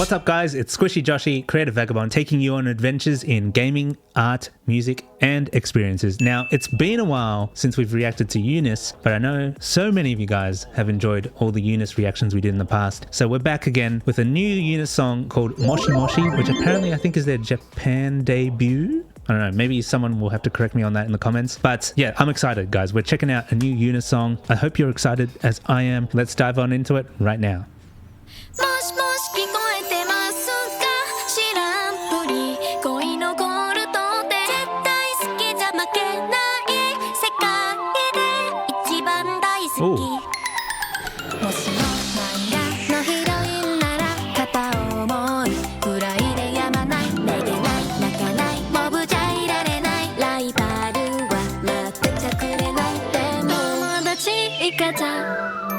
What's up, guys? It's SquishyJoshy, creative vagabond, taking you on adventures in gaming, art, music, and experiences. Now, it's been a while since we've reacted to UNIS, but I know so many of you guys have enjoyed all the UNIS reactions we did in the past. So we're back again with a new UNIS song called MoshiMoshi, which apparently I think is their Japan debut. I don't know, maybe someone will have to correct me on that in the comments. But yeah, I'm excited, guys. We're checking out a new UNIS song. I hope you're excited as I am. Let's dive on into it right now. Ooh.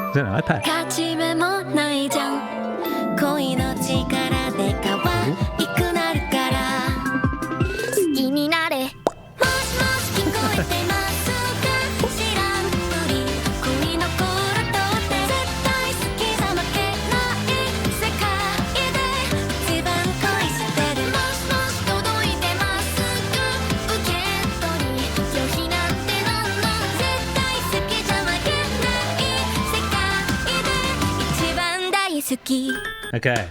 Is that an iPad? Okay,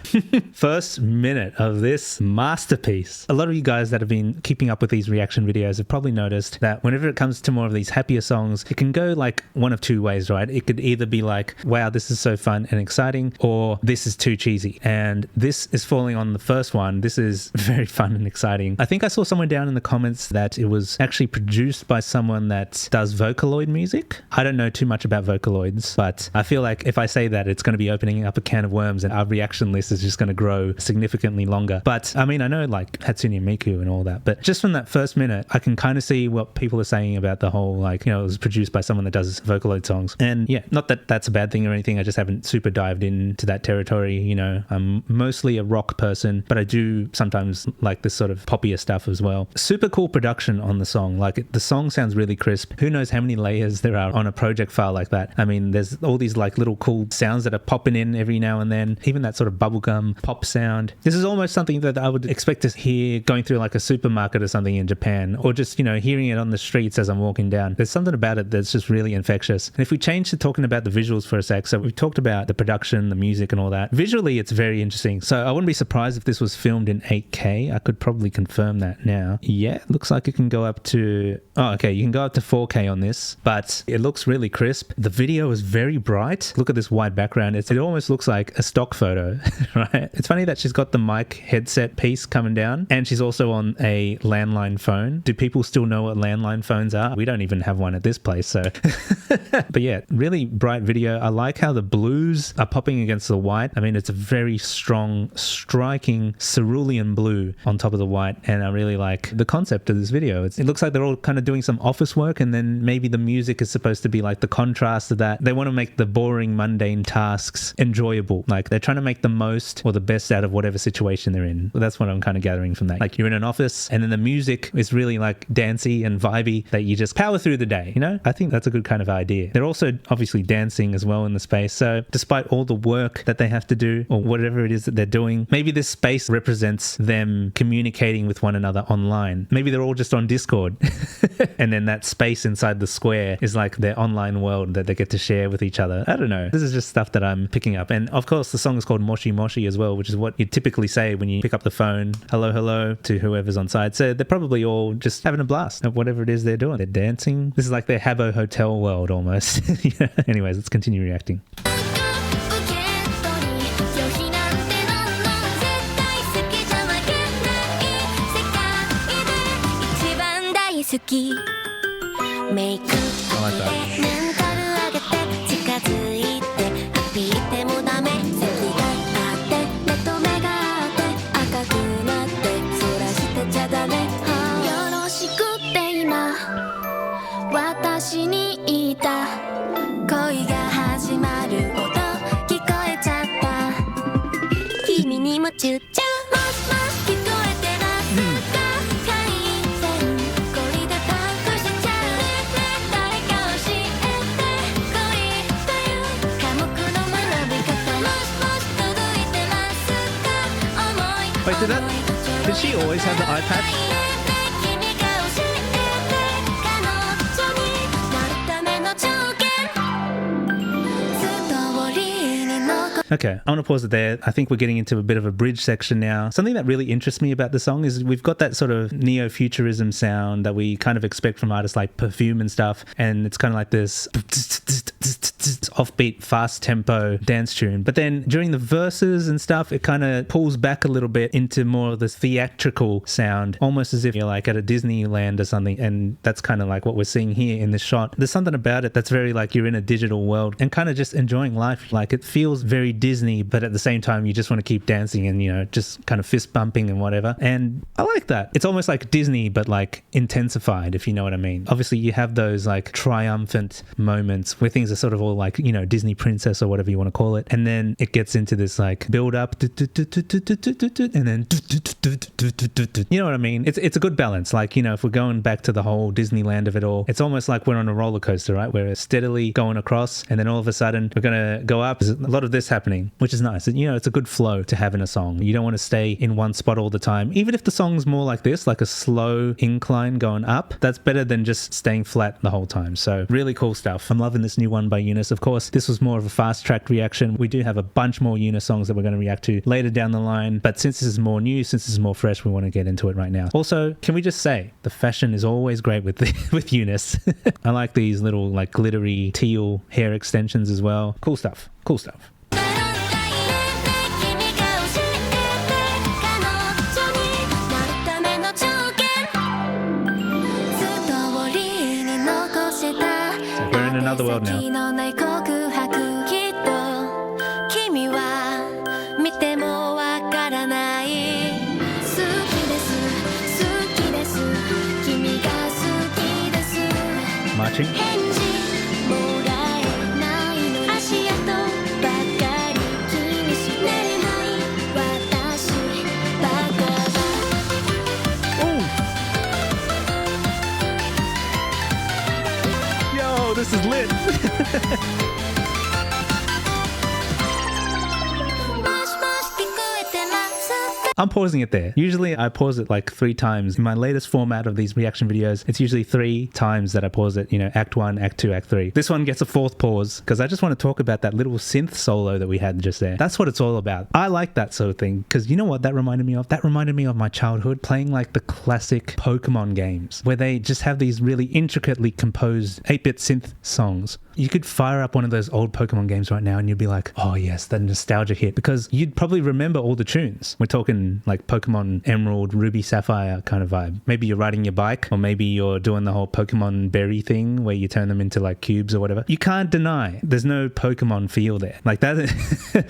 first minute of this masterpiece. A lot of you guys that have been keeping up with these reaction videos have probably noticed that whenever it comes to more of these happier songs, it can go like one of two ways, right? It could either be like, wow, this is so fun and exciting, or this is too cheesy. And this is falling on the first one. This is very fun and exciting. I think I saw somewhere down in the comments that it was actually produced by someone that does Vocaloid music. I don't know too much about Vocaloids, but I feel like if I say that, it's going to be opening up a can of worms and our reaction list is just going to grow significantly longer. But I mean, I know like Hatsune Miku and all that, but just from that first minute, I can kind of see what people are saying about the whole, like, you know, it was produced by someone that does Vocaloid songs. And yeah, not that that's a bad thing or anything. I just haven't super dived into that territory. You know, I'm mostly a rock person, but I do sometimes like this sort of poppier stuff as well. Super cool production on the song. Like, the song sounds really crisp. Who knows how many layers there are on a project file like that? I mean, there's all these like little cool sounds that are popping in every now and then. Even that sort of bubblegum pop sound. This is almost something that I would expect to hear going through like a supermarket or something in Japan, or just, you know, hearing it on the streets as I'm walking down. There's something about it that's just really infectious. And if we change to talking about the visuals for a sec, so we've talked about the production, the music and all that. Visually, it's very interesting. So I wouldn't be surprised if this was filmed in 8K. I could probably confirm that now. Yeah, it looks like it can go up to, oh, okay, you can go up to 4K on this, but it looks really crisp. The video is very bright. Look at this white background. It almost looks like a stock photo. Right? It's funny that she's got the mic headset piece coming down and she's also on a landline phone. Do people still know what landline phones are? We don't even have one at this place, so. But yeah, really bright video. I like how the blues are popping against the white. I mean, it's a very strong, striking cerulean blue on top of the white, and I really like the concept of this video. It looks like they're all kind of doing some office work, and then maybe the music is supposed to be like the contrast of that. They want to make the boring, mundane tasks enjoyable. Like, they're trying to make the most or the best out of whatever situation they're in. That's what I'm kind of gathering from that. Like, you're in an office and then the music is really like dancey and vibey that you just power through the day, you know? I think that's a good kind of idea. They're also obviously dancing as well in the space. So despite all the work that they have to do or whatever it is that they're doing, maybe this space represents them communicating with one another online. Maybe they're all just on Discord and then that space inside the square is like their online world that they get to share with each other. I don't know. This is just stuff that I'm picking up. And of course, the song is called MoshiMoshi as well, which is what you typically say when you pick up the phone. Hello, hello to whoever's on side. So they're probably all just having a blast at whatever it is they're doing. They're dancing. This is like their Habbo Hotel world almost. Yeah. Anyways, let's continue reacting. I like that. Did she always have the eye patch? Okay, I want to pause it there. I think we're getting into a bit of a bridge section now. Something that really interests me about the song is we've got that sort of neo-futurism sound that we kind of expect from artists like Perfume and stuff, and it's kind of like this offbeat, fast tempo dance tune. But then during the verses and stuff, it kind of pulls back a little bit into more of this theatrical sound, almost as if you're like at a Disneyland or something, and that's kind of like what we're seeing here in this shot. There's something about it that's very like you're in a digital world and kind of just enjoying life. Like it feels very Disney, but at the same time you just want to keep dancing and, you know, just kind of fist bumping and whatever. And I like that. It's almost like Disney, but like intensified, if you know what I mean. Obviously you have those like triumphant moments where things are sort of all like, you know, Disney princess or whatever you want to call it, and then it gets into this like build up and then you know what I mean. It's a good balance. Like, you know, if we're going back to the whole Disneyland of it all, it's almost like we're on a roller coaster, right? We're steadily going across and then all of a sudden we're gonna go up. There's a lot of this happening, which is nice. You know, it's a good flow to have in a song. You don't want to stay in one spot all the time. Even if the song's more like this, like a slow incline going up, that's better than just staying flat the whole time. So really cool stuff. I'm loving this new one by UNIS. Of course, this was more of a fast track reaction. We do have a bunch more UNIS songs that we're going to react to later down the line, but since this is more new, since this is more fresh, we want to get into it right now. Also, can we just say the fashion is always great with with UNIS. I like these little like glittery teal hair extensions as well. Cool stuff. Cool stuff. We're in another world now. Marching. Yo, this is lit. I'm pausing it there. Usually I pause it like 3 times. In my latest format of these reaction videos, it's usually 3 times that I pause it, you know, act 1, act 2, act 3. This one gets a 4th pause because I just want to talk about that little synth solo that we had just there. That's what it's all about. I like that sort of thing because you know what that reminded me of? That reminded me of my childhood playing like the classic Pokemon games where they just have these really intricately composed 8-bit synth songs. You could fire up one of those old Pokemon games right now and you'd be like, oh yes, that nostalgia hit, because you'd probably remember all the tunes. We're talking like Pokemon Emerald, Ruby, Sapphire kind of vibe. Maybe you're riding your bike, or maybe you're doing the whole Pokemon berry thing where you turn them into like cubes or whatever. You can't deny there's no Pokemon feel there. Like that,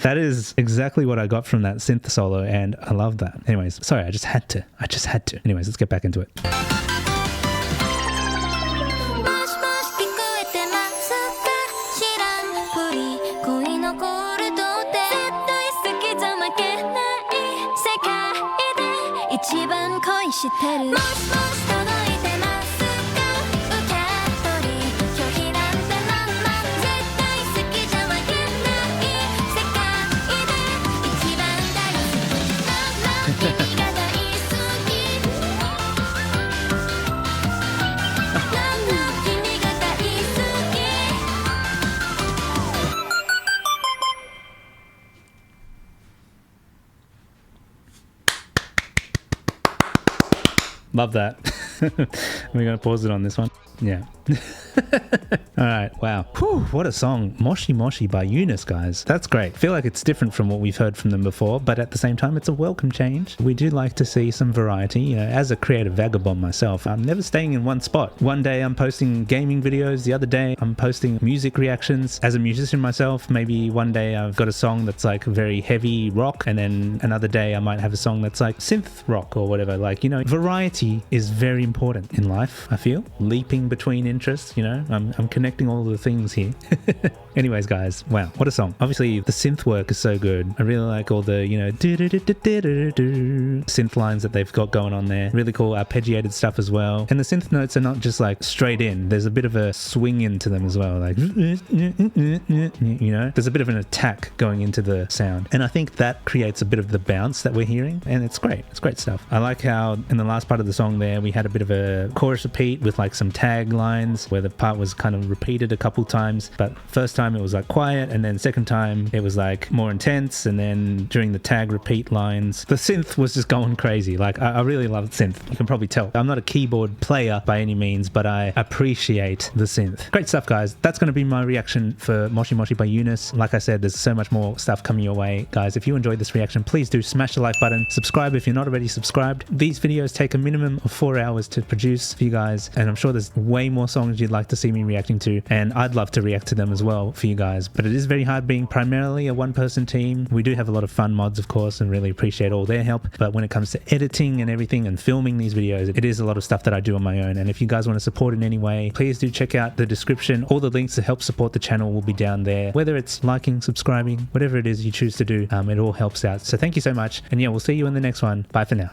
that is exactly what I got from that synth solo, and I love that. Anyways, sorry, I just had to. Anyways, let's get back into it. Love that. We're going to pause it on this one. Yeah. All right. Wow. Whew, what a song. MoshiMoshi by UNIS, guys. That's great. I feel like it's different from what we've heard from them before, but at the same time, it's a welcome change. We do like to see some variety. You know, as a creative vagabond myself, I'm never staying in one spot. One day I'm posting gaming videos. The other day I'm posting music reactions. As a musician myself, maybe one day I've got a song that's like very heavy rock, and then another day I might have a song that's like synth rock or whatever. Like, you know, variety is very important in life, I feel. Leaping between interests, you know, I'm connecting all the things here. Anyways, guys, wow, what a song. Obviously, the synth work is so good. I really like all the, you know, synth lines that they've got going on there. Really cool arpeggiated stuff as well. And the synth notes are not just like straight in. There's a bit of a swing into them as well. Like, you know, there's a bit of an attack going into the sound. And I think that creates a bit of the bounce that we're hearing. And it's great. It's great stuff. I like how in the last part of the song there, we had a bit of a chorus repeat with like some tag lines where the part was kind of repeated a couple times. But first time it was like quiet, and then second time it was like more intense, and then during the tag repeat lines the synth was just going crazy. Like I really love synth. You can probably tell I'm not a keyboard player by any means, but I appreciate the synth. Great stuff, guys. That's going to be my reaction for MoshiMoshi by UNIS. Like I said, there's so much more stuff coming your way, guys. If you enjoyed this reaction, please do smash the like button, subscribe if you're not already subscribed. These videos take a minimum of 4 hours to produce for you guys, and I'm sure there's way more songs you'd like to see me reacting to, and I'd love to react to them as well for you guys. But it is very hard being primarily a one-person team. We do have a lot of fun mods, of course, and really appreciate all their help. But when it comes to editing and everything and filming these videos, it is a lot of stuff that I do on my own. And if you guys want to support in any way, please do check out the description. All the links to help support the channel will be down there. Whether it's liking, subscribing, whatever it is you choose to do, it all helps out. So thank you so much. And yeah, we'll see you in the next one. Bye for now.